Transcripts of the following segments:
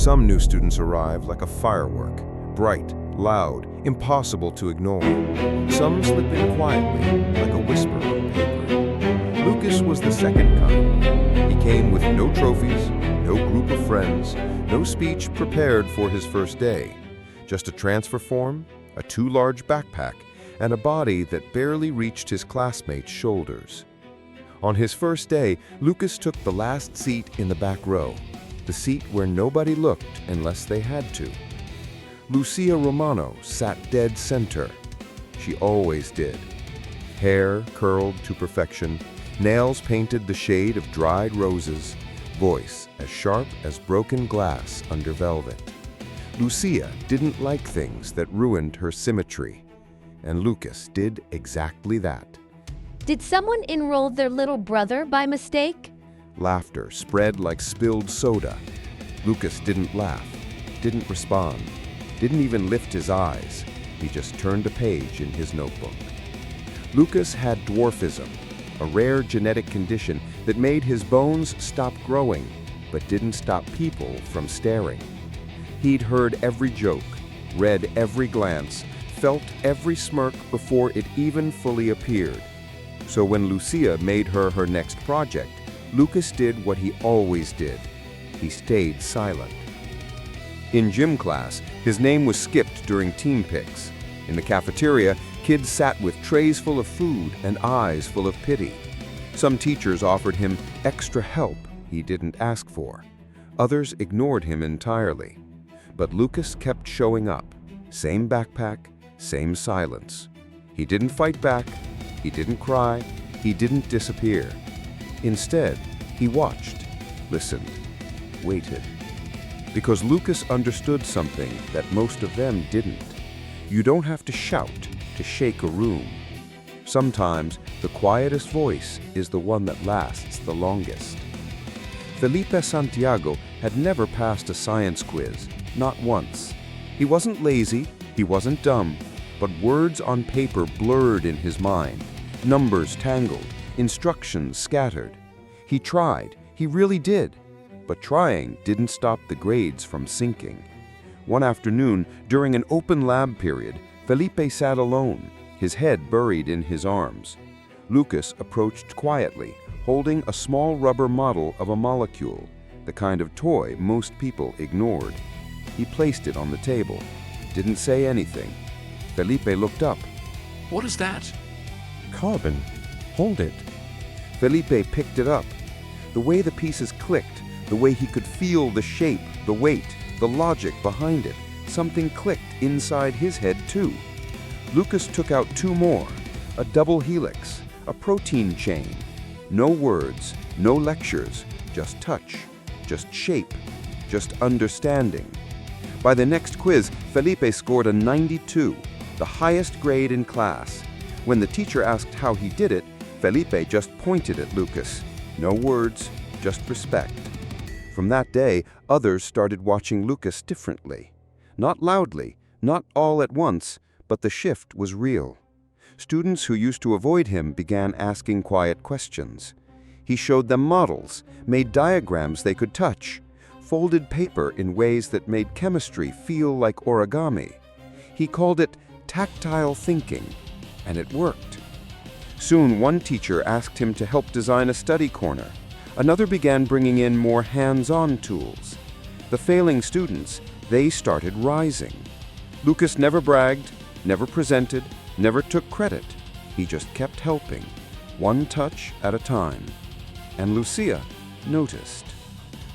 Some new students arrive like a firework, bright, loud, impossible to ignore. Some slip in quietly, like a whisper on paper. Lucas was the second kind. He came with no trophies, no group of friends, no speech prepared for his first day. Just a transfer form, a too large backpack, and a body that barely reached his classmates' shoulders. On his first day, Lucas took the last seat in the back row, the seat where nobody looked unless they had to. Lucia Romano sat dead center. She always did. Hair curled to perfection, nails painted the shade of dried roses, voice as sharp as broken glass under velvet. Lucia didn't like things that ruined her symmetry, and Lucas did exactly that. Did someone enroll their little brother by mistake? Laughter spread like spilled soda. Lucas didn't laugh, didn't respond, didn't even lift his eyes. He just turned a page in his notebook. Lucas had dwarfism, a rare genetic condition that made his bones stop growing, but didn't stop people from staring. He'd heard every joke, read every glance, felt every smirk before it even fully appeared. So when Lucia made her next project, Lucas did what he always did. He stayed silent. In gym class, his name was skipped during team picks. In the cafeteria, kids sat with trays full of food and eyes full of pity. Some teachers offered him extra help he didn't ask for. Others ignored him entirely. But Lucas kept showing up. Same backpack, same silence. He didn't fight back, he didn't cry, he didn't disappear. Instead, he watched, listened, waited. Because Lucas understood something that most of them didn't. You don't have to shout to shake a room. Sometimes the quietest voice is the one that lasts the longest. Felipe Santiago had never passed a science quiz, not once. He wasn't lazy, he wasn't dumb, but words on paper blurred in his mind, numbers tangled, instructions scattered. He tried, he really did, but trying didn't stop the grades from sinking. One afternoon, during an open lab period, Felipe sat alone, his head buried in his arms. Lucas approached quietly, holding a small rubber model of a molecule, the kind of toy most people ignored. He placed it on the table, didn't say anything. Felipe looked up. What is that? Carbon. Hold it. Felipe picked it up. The way the pieces clicked, the way he could feel the shape, the weight, the logic behind it, something clicked inside his head too. Lucas took out two more, a double helix, a protein chain. No words, no lectures, just touch, just shape, just understanding. By the next quiz, Felipe scored a 92, the highest grade in class. When the teacher asked how he did it, Felipe just pointed at Lucas. No words, just respect. From that day, others started watching Lucas differently. Not loudly, not all at once, but the shift was real. Students who used to avoid him began asking quiet questions. He showed them models, made diagrams they could touch, folded paper in ways that made chemistry feel like origami. He called it tactile thinking, and it worked. Soon, one teacher asked him to help design a study corner. Another began bringing in more hands-on tools. The failing students, they started rising. Lucas never bragged, never presented, never took credit. He just kept helping, one touch at a time. And Lucia noticed.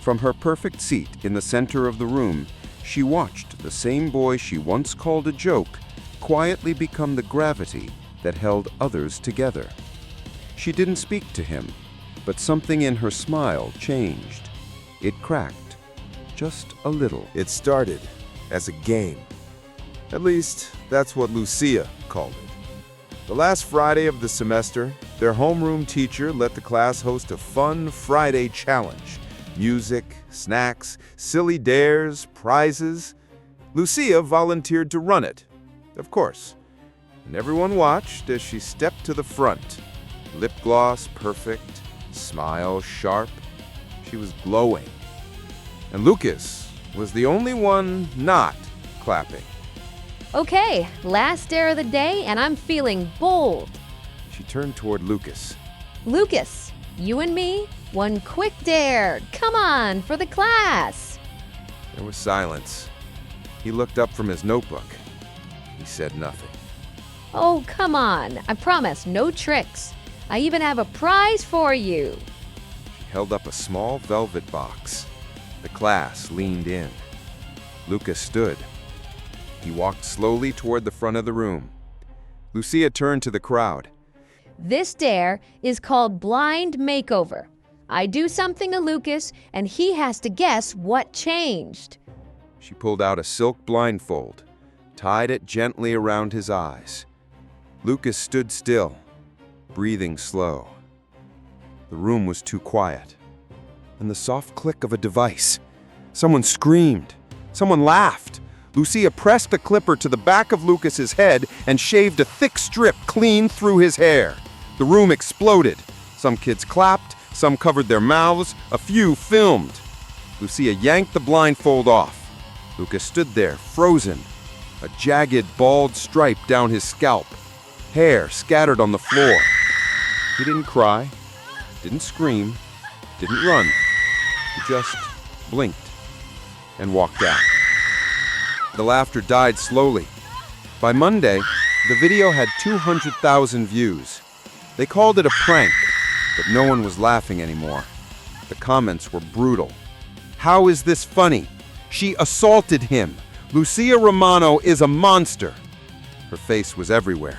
From her perfect seat in the center of the room, she watched the same boy she once called a joke quietly become the gravity that held others together. She didn't speak to him, but something in her smile changed. It cracked, just a little. It started as a game. At least, that's what Lucia called it. The last Friday of the semester, their homeroom teacher let the class host a fun Friday challenge. Music, snacks, silly dares, prizes. Lucia volunteered to run it, of course. And everyone watched as she stepped to the front. Lip gloss perfect, smile sharp. She was glowing. And Lucas was the only one not clapping. Okay, last dare of the day, and I'm feeling bold. She turned toward Lucas. Lucas, you and me, one quick dare. Come on, for the class. There was silence. He looked up from his notebook. He said nothing. Oh, come on. I promise, no tricks. I even have a prize for you. She held up a small velvet box. The class leaned in. Lucas stood. He walked slowly toward the front of the room. Lucia turned to the crowd. This dare is called Blind Makeover. I do something to Lucas, and he has to guess what changed. She pulled out a silk blindfold, tied it gently around his eyes. Lucas stood still, breathing slow. The room was too quiet. And the soft click of a device. Someone screamed. Someone laughed. Lucia pressed the clipper to the back of Lucas's head and shaved a thick strip clean through his hair. The room exploded. Some kids clapped, some covered their mouths, a few filmed. Lucia yanked the blindfold off. Lucas stood there, frozen, a jagged, bald stripe down his scalp, hair scattered on the floor. He didn't cry, didn't scream, didn't run. He just blinked and walked out. The laughter died slowly. By Monday, the video had 200,000 views. They called it a prank, but no one was laughing anymore. The comments were brutal. How is this funny? She assaulted him. Lucia Romano is a monster. Her face was everywhere.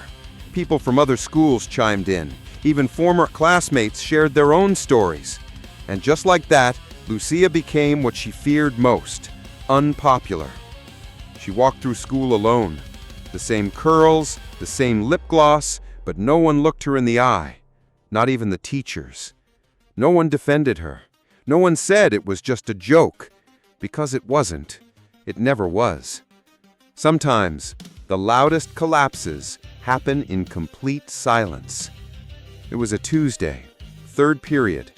People from other schools chimed in. Even former classmates shared their own stories. And just like that, Lucia became what she feared most, unpopular. She walked through school alone. The same curls, the same lip gloss, but no one looked her in the eye. Not even the teachers. No one defended her. No one said it was just a joke. Because it wasn't. It never was. Sometimes, the loudest collapses happen in complete silence. It was a Tuesday, third period.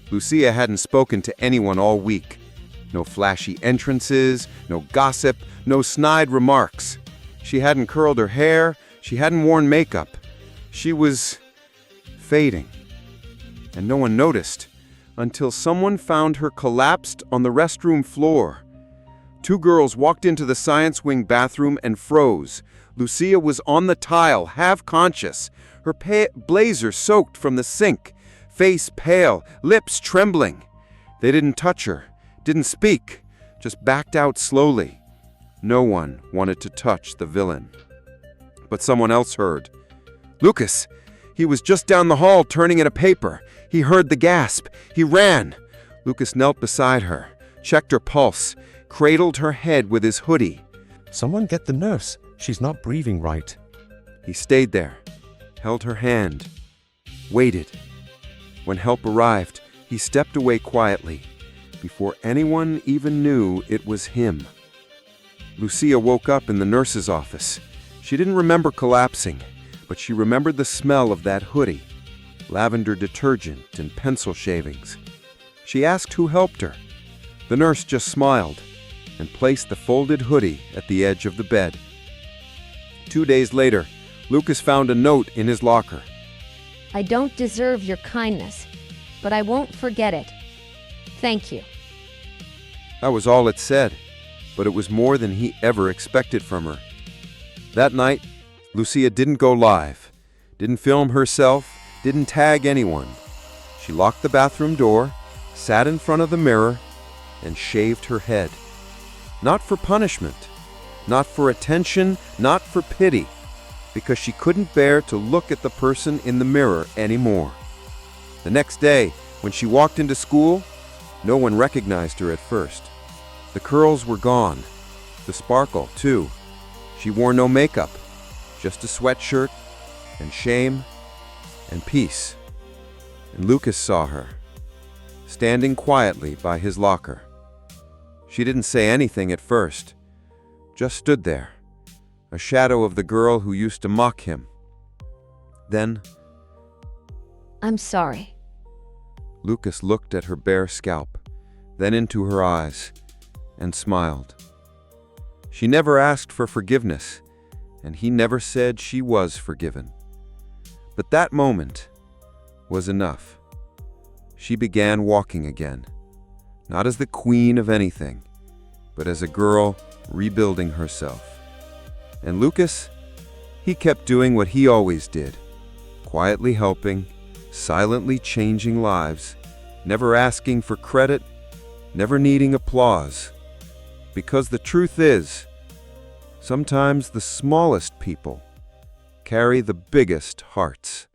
Lucia hadn't spoken to anyone all week. No flashy entrances, no gossip, no snide remarks. She hadn't curled her hair, she hadn't worn makeup. She was fading. And no one noticed until someone found her collapsed on the restroom floor. Two girls walked into the science wing bathroom and froze. Lucia was on the tile, half-conscious, her blazer soaked from the sink, face pale, lips trembling. They didn't touch her, didn't speak, just backed out slowly. No one wanted to touch the villain. But someone else heard. Lucas! He was just down the hall turning in a paper. He heard the gasp. He ran. Lucas knelt beside her, checked her pulse, cradled her head with his hoodie. Someone get the nurse. She's not breathing right. He stayed there, held her hand, waited. When help arrived, he stepped away quietly, before anyone even knew it was him. Lucia woke up in the nurse's office. She didn't remember collapsing, but she remembered the smell of that hoodie, lavender detergent and pencil shavings. She asked who helped her. The nurse just smiled and placed the folded hoodie at the edge of the bed. 2 days later, Lucas found a note in his locker. I don't deserve your kindness, but I won't forget it. Thank you. That was all it said, but it was more than he ever expected from her. That night, Lucia didn't go live, didn't film herself, didn't tag anyone. She locked the bathroom door, sat in front of the mirror, and shaved her head. Not for punishment, not for attention, not for pity, because she couldn't bear to look at the person in the mirror anymore. The next day, when she walked into school, no one recognized her at first. The curls were gone, the sparkle too. She wore no makeup, just a sweatshirt and shame and peace. And Lucas saw her, standing quietly by his locker. She didn't say anything at first, just stood there, a shadow of the girl who used to mock him. Then, I'm sorry. Lucas looked at her bare scalp, then into her eyes, and smiled. She never asked for forgiveness, and he never said she was forgiven. But that moment was enough. She began walking again, not as the queen of anything, but as a girl rebuilding herself. And Lucas, he kept doing what he always did, quietly helping, silently changing lives, never asking for credit, never needing applause. Because the truth is, sometimes the smallest people carry the biggest hearts.